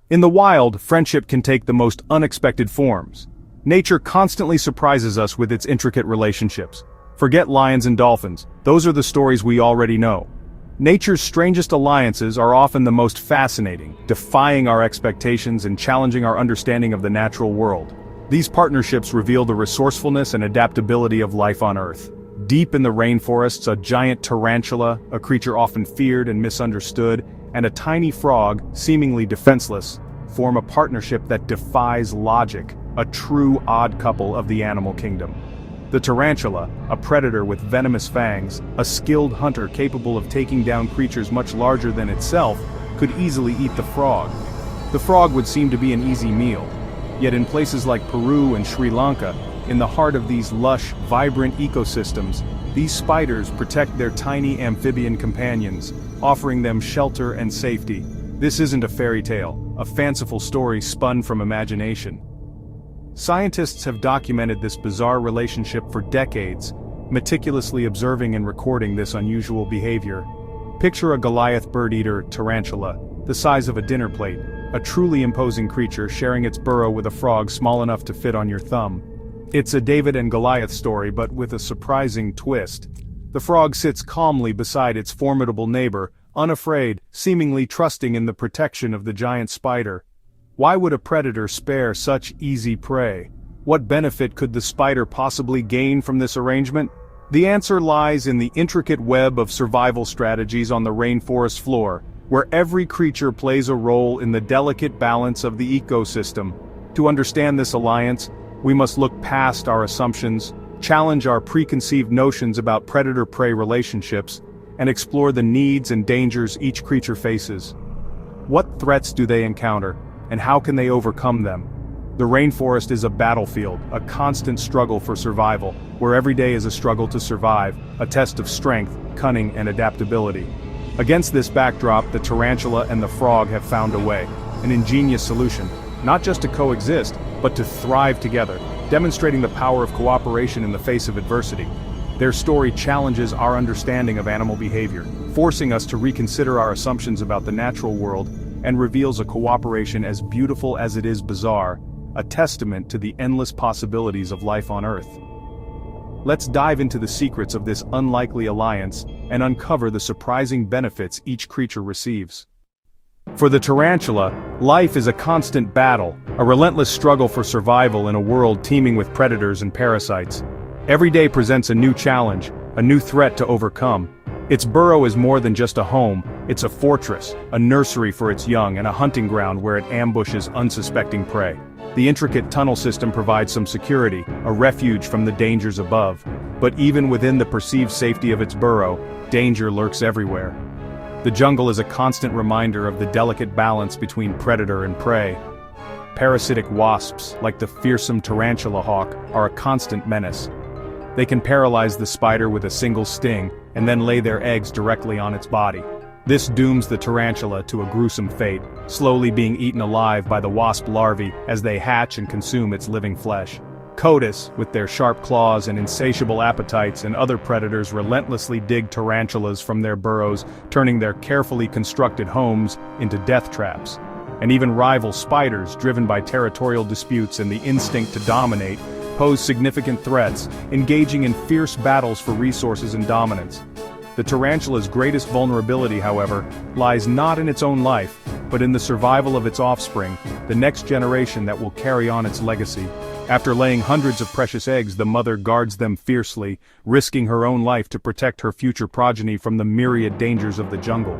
In the wild, friendship can take the most unexpected forms. Nature constantly surprises us with its intricate relationships. Forget lions and dolphins, those are the stories we already know. Nature's strangest alliances are often the most fascinating, defying our expectations and challenging our understanding of the natural world. These partnerships reveal the resourcefulness and adaptability of life on Earth. Deep in the rainforests, a giant tarantula, a creature often feared and misunderstood, and a tiny frog, seemingly defenseless, form a partnership that defies logic, a true odd couple of the animal kingdom. The tarantula, a predator with venomous fangs, a skilled hunter capable of taking down creatures much larger than itself, could easily eat the frog. The frog would seem to be an easy meal. Yet in places like Peru and Sri Lanka, in the heart of these lush, vibrant ecosystems, these spiders protect their tiny amphibian companions, offering them shelter and safety. This isn't a fairy tale, a fanciful story spun from imagination. Scientists have documented this bizarre relationship for decades, meticulously observing and recording this unusual behavior. Picture a Goliath bird-eater tarantula, the size of a dinner plate, a truly imposing creature sharing its burrow with a frog small enough to fit on your thumb. It's a David and Goliath story, but with a surprising twist. The frog sits calmly beside its formidable neighbor, unafraid, seemingly trusting in the protection of the giant spider. Why would a predator spare such easy prey? What benefit could the spider possibly gain from this arrangement? The answer lies in the intricate web of survival strategies on the rainforest floor, where every creature plays a role in the delicate balance of the ecosystem. To understand this alliance, we must look past our assumptions, challenge our preconceived notions about predator-prey relationships, and explore the needs and dangers each creature faces. What threats do they encounter, and how can they overcome them? The rainforest is a battlefield, a constant struggle for survival, where every day is a struggle to survive, a test of strength, cunning, and adaptability. Against this backdrop, the tarantula and the frog have found a way, an ingenious solution, not just to coexist, but to thrive together, demonstrating the power of cooperation in the face of adversity. Their story challenges our understanding of animal behavior, forcing us to reconsider our assumptions about the natural world, and reveals a cooperation as beautiful as it is bizarre, a testament to the endless possibilities of life on Earth. Let's dive into the secrets of this unlikely alliance and uncover the surprising benefits each creature receives. For the tarantula, life is a constant battle, a relentless struggle for survival in a world teeming with predators and parasites. Every day presents a new challenge, a new threat to overcome. Its burrow is more than just a home, it's a fortress, a nursery for its young, and a hunting ground where it ambushes unsuspecting prey. The intricate tunnel system provides some security, a refuge from the dangers above. But even within the perceived safety of its burrow, danger lurks everywhere. The jungle is a constant reminder of the delicate balance between predator and prey. Parasitic wasps, like the fearsome tarantula hawk, are a constant menace. They can paralyze the spider with a single sting, and then lay their eggs directly on its body. This dooms the tarantula to a gruesome fate, slowly being eaten alive by the wasp larvae as they hatch and consume its living flesh. Cotis, with their sharp claws and insatiable appetites, and other predators relentlessly dig tarantulas from their burrows, turning their carefully constructed homes into death traps. And even rival spiders, driven by territorial disputes and the instinct to dominate, pose significant threats, engaging in fierce battles for resources and dominance. The tarantula's greatest vulnerability, however, lies not in its own life, but in the survival of its offspring, the next generation that will carry on its legacy. After laying hundreds of precious eggs, the mother guards them fiercely, risking her own life to protect her future progeny from the myriad dangers of the jungle.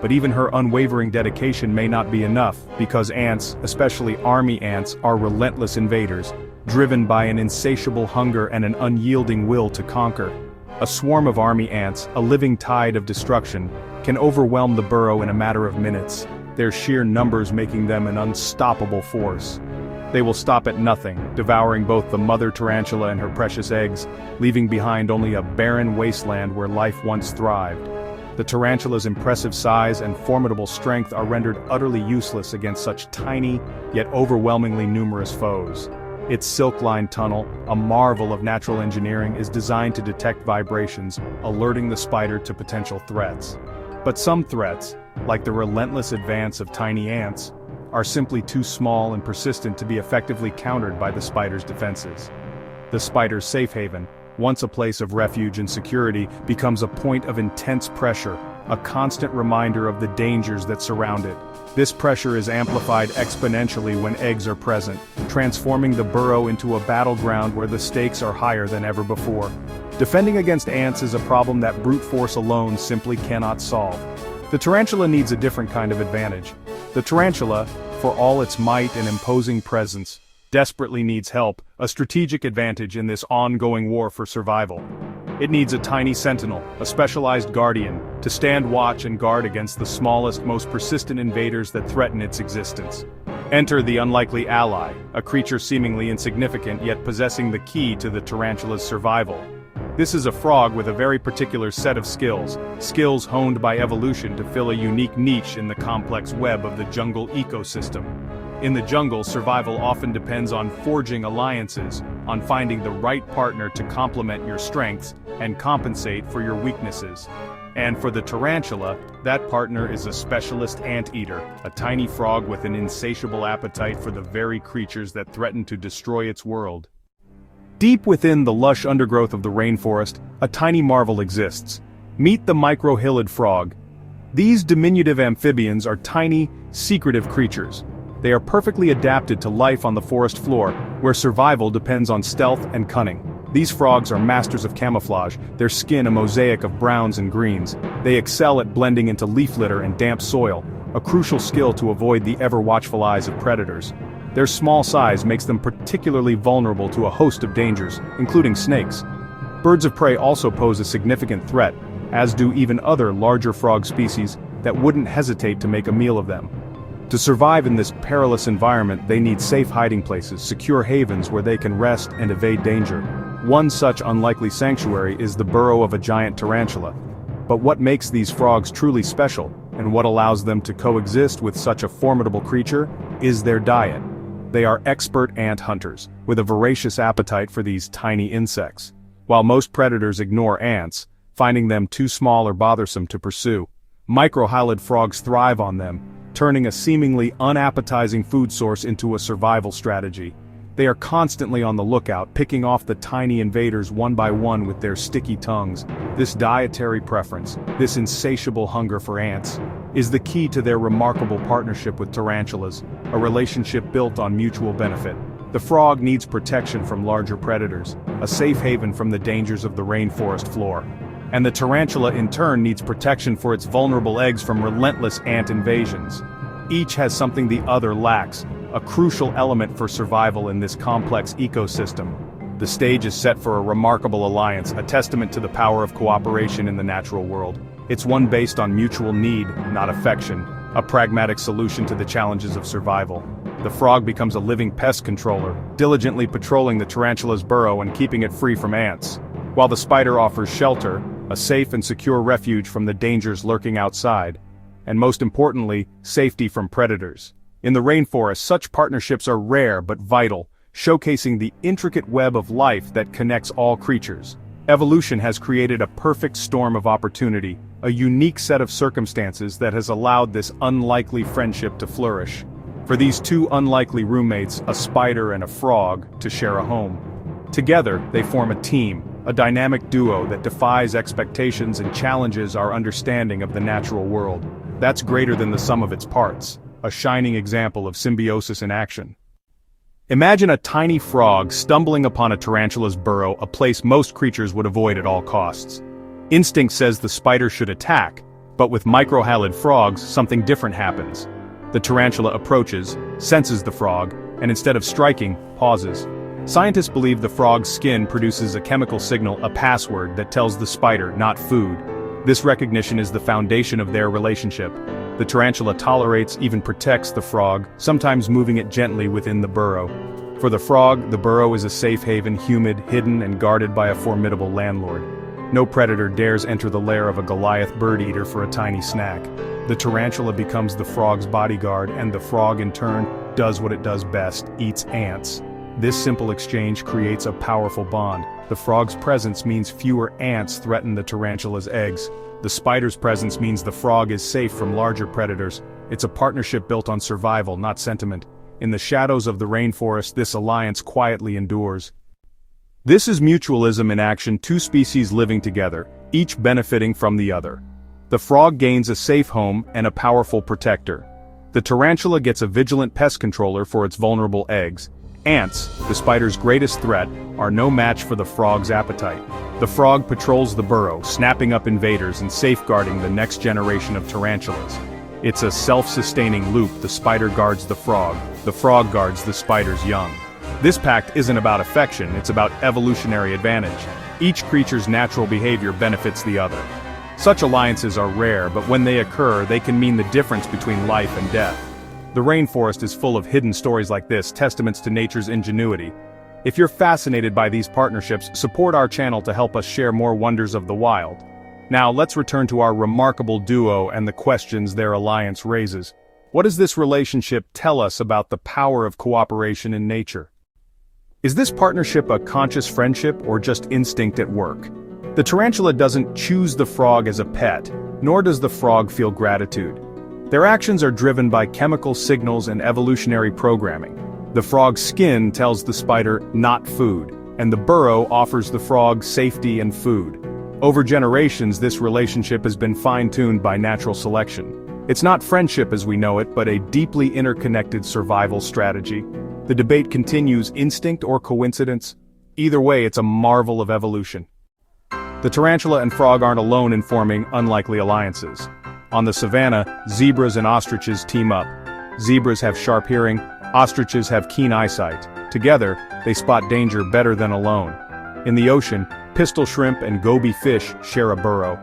But even her unwavering dedication may not be enough, because ants, especially army ants, are relentless invaders, driven by an insatiable hunger and an unyielding will to conquer. A swarm of army ants, a living tide of destruction, can overwhelm the burrow in a matter of minutes, their sheer numbers making them an unstoppable force. They will stop at nothing, devouring both the mother tarantula and her precious eggs, leaving behind only a barren wasteland where life once thrived. The tarantula's impressive size and formidable strength are rendered utterly useless against such tiny, yet overwhelmingly numerous foes. Its silk-lined tunnel, a marvel of natural engineering, is designed to detect vibrations, alerting the spider to potential threats. But some threats, like the relentless advance of tiny ants, are simply too small and persistent to be effectively countered by the spider's defenses. The spider's safe haven, once a place of refuge and security, becomes a point of intense pressure, a constant reminder of the dangers that surround it. This pressure is amplified exponentially when eggs are present, transforming the burrow into a battleground where the stakes are higher than ever before. Defending against ants is a problem that brute force alone simply cannot solve. The tarantula needs a different kind of advantage. The tarantula, for all its might and imposing presence, desperately needs help, a strategic advantage in this ongoing war for survival. It needs a tiny sentinel, a specialized guardian, to stand watch and guard against the smallest, most persistent invaders that threaten its existence. Enter the unlikely ally, a creature seemingly insignificant yet possessing the key to the tarantula's survival. This is a frog with a very particular set of skills honed by evolution to fill a unique niche in the complex web of the jungle ecosystem. In the jungle, survival often depends on forging alliances, on finding the right partner to complement your strengths and compensate for your weaknesses. And for the tarantula, that partner is a specialist anteater, a tiny frog with an insatiable appetite for the very creatures that threaten to destroy its world. Deep within the lush undergrowth of the rainforest, a tiny marvel exists. Meet the microhillid frog. These diminutive amphibians are tiny, secretive creatures. They are perfectly adapted to life on the forest floor, where survival depends on stealth and cunning. These frogs are masters of camouflage, their skin a mosaic of browns and greens. They excel at blending into leaf litter and damp soil, a crucial skill to avoid the ever-watchful eyes of predators. Their small size makes them particularly vulnerable to a host of dangers, including snakes. Birds of prey also pose a significant threat, as do even other larger frog species that wouldn't hesitate to make a meal of them. To survive in this perilous environment, they need safe hiding places, secure havens where they can rest and evade danger. One such unlikely sanctuary is the burrow of a giant tarantula. But what makes these frogs truly special, and what allows them to coexist with such a formidable creature, is their diet. They are expert ant hunters, with a voracious appetite for these tiny insects. While most predators ignore ants, finding them too small or bothersome to pursue, microhylid frogs thrive on them, turning a seemingly unappetizing food source into a survival strategy. They are constantly on the lookout, picking off the tiny invaders one by one with their sticky tongues. This dietary preference, this insatiable hunger for ants, is the key to their remarkable partnership with tarantulas, a relationship built on mutual benefit. The frog needs protection from larger predators, a safe haven from the dangers of the rainforest floor. And the tarantula in turn needs protection for its vulnerable eggs from relentless ant invasions. Each has something the other lacks, a crucial element for survival in this complex ecosystem. The stage is set for a remarkable alliance, a testament to the power of cooperation in the natural world. It's one based on mutual need, not affection, a pragmatic solution to the challenges of survival. The frog becomes a living pest controller, diligently patrolling the tarantula's burrow and keeping it free from ants, while the spider offers shelter, a safe and secure refuge from the dangers lurking outside, and most importantly, safety from predators. In the rainforest, such partnerships are rare but vital, showcasing the intricate web of life that connects all creatures. Evolution has created a perfect storm of opportunity, a unique set of circumstances that has allowed this unlikely friendship to flourish. For these two unlikely roommates, a spider and a frog, to share a home. Together, they form a team, a dynamic duo that defies expectations and challenges our understanding of the natural world. That's greater than the sum of its parts, a shining example of symbiosis in action. Imagine a tiny frog stumbling upon a tarantula's burrow, a place most creatures would avoid at all costs. Instinct says the spider should attack, but with microhylid frogs, something different happens. The tarantula approaches, senses the frog, and instead of striking, pauses. Scientists believe the frog's skin produces a chemical signal, a password that tells the spider, not food. This recognition is the foundation of their relationship. The tarantula tolerates, even protects the frog, sometimes moving it gently within the burrow. For the frog, the burrow is a safe haven, humid, hidden, and guarded by a formidable landlord. No predator dares enter the lair of a Goliath bird-eater for a tiny snack. The tarantula becomes the frog's bodyguard, and the frog in turn does what it does best, eats ants. This simple exchange creates a powerful bond. The frog's presence means fewer ants threaten the tarantula's eggs. The spider's presence means the frog is safe from larger predators, It's a partnership built on survival, not sentiment. In the shadows of the rainforest, this alliance quietly endures. This is mutualism in action, two species living together, each benefiting from the other. The frog gains a safe home and a powerful protector. The tarantula gets a vigilant pest controller for its vulnerable eggs. Ants, the spider's greatest threat, are no match for the frog's appetite. The frog patrols the burrow, snapping up invaders and safeguarding the next generation of tarantulas. It's a self-sustaining loop. The spider guards the frog guards the spider's young. This pact isn't about affection, it's about evolutionary advantage. Each creature's natural behavior benefits the other. Such alliances are rare, but when they occur, they can mean the difference between life and death. The rainforest is full of hidden stories like this, testaments to nature's ingenuity. If you're fascinated by these partnerships, support our channel to help us share more wonders of the wild. Now let's return to our remarkable duo and the questions their alliance raises. What does this relationship tell us about the power of cooperation in nature? Is this partnership a conscious friendship or just instinct at work? The tarantula doesn't choose the frog as a pet, nor does the frog feel gratitude. Their actions are driven by chemical signals and evolutionary programming. The frog's skin tells the spider not food, and the burrow offers the frog safety and food. Over generations, this relationship has been fine-tuned by natural selection. It's not friendship as we know it, but a deeply interconnected survival strategy. The debate continues: instinct or coincidence? Either way, it's a marvel of evolution. The tarantula and frog aren't alone in forming unlikely alliances. On the savannah, zebras and ostriches team up. Zebras have sharp hearing, ostriches have keen eyesight. Together, they spot danger better than alone. In the ocean, pistol shrimp and goby fish share a burrow.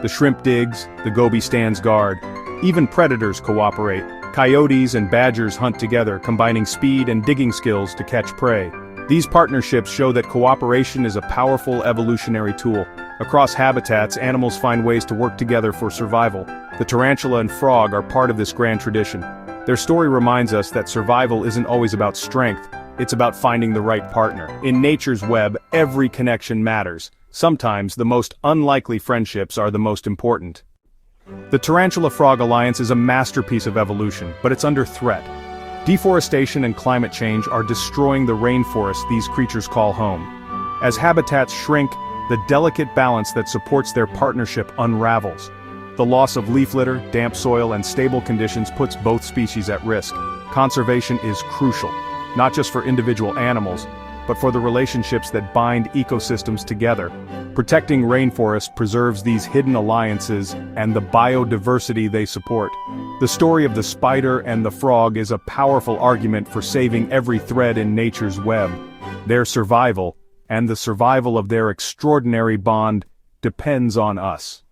The shrimp digs, the goby stands guard. Even predators cooperate. Coyotes and badgers hunt together, combining speed and digging skills to catch prey. These partnerships show that cooperation is a powerful evolutionary tool. Across habitats, animals find ways to work together for survival. The tarantula and frog are part of this grand tradition. Their story reminds us that survival isn't always about strength, it's about finding the right partner. In nature's web, every connection matters. Sometimes the most unlikely friendships are the most important. The tarantula-frog alliance is a masterpiece of evolution, but it's under threat. Deforestation and climate change are destroying the rainforest these creatures call home. As habitats shrink, the delicate balance that supports their partnership unravels. The loss of leaf litter, damp soil, and stable conditions puts both species at risk. Conservation is crucial, not just for individual animals, but for the relationships that bind ecosystems together. Protecting rainforests preserves these hidden alliances and the biodiversity they support. The story of the spider and the frog is a powerful argument for saving every thread in nature's web. Their survival, and the survival of their extraordinary bond, depends on us.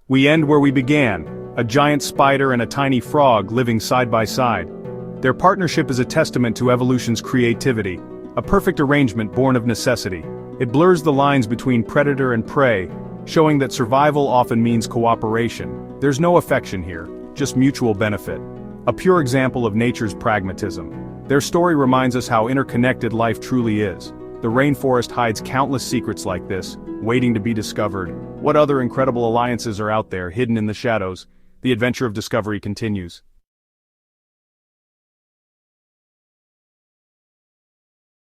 We end where we began, a giant spider and a tiny frog living side by side. Their partnership is a testament to evolution's creativity, a perfect arrangement born of necessity. It blurs the lines between predator and prey, showing that survival often means cooperation. There's no affection here, just mutual benefit. A pure example of nature's pragmatism. Their story reminds us how interconnected life truly is. The rainforest hides countless secrets like this, waiting to be discovered. What other incredible alliances are out there, hidden in the shadows? The adventure of discovery continues.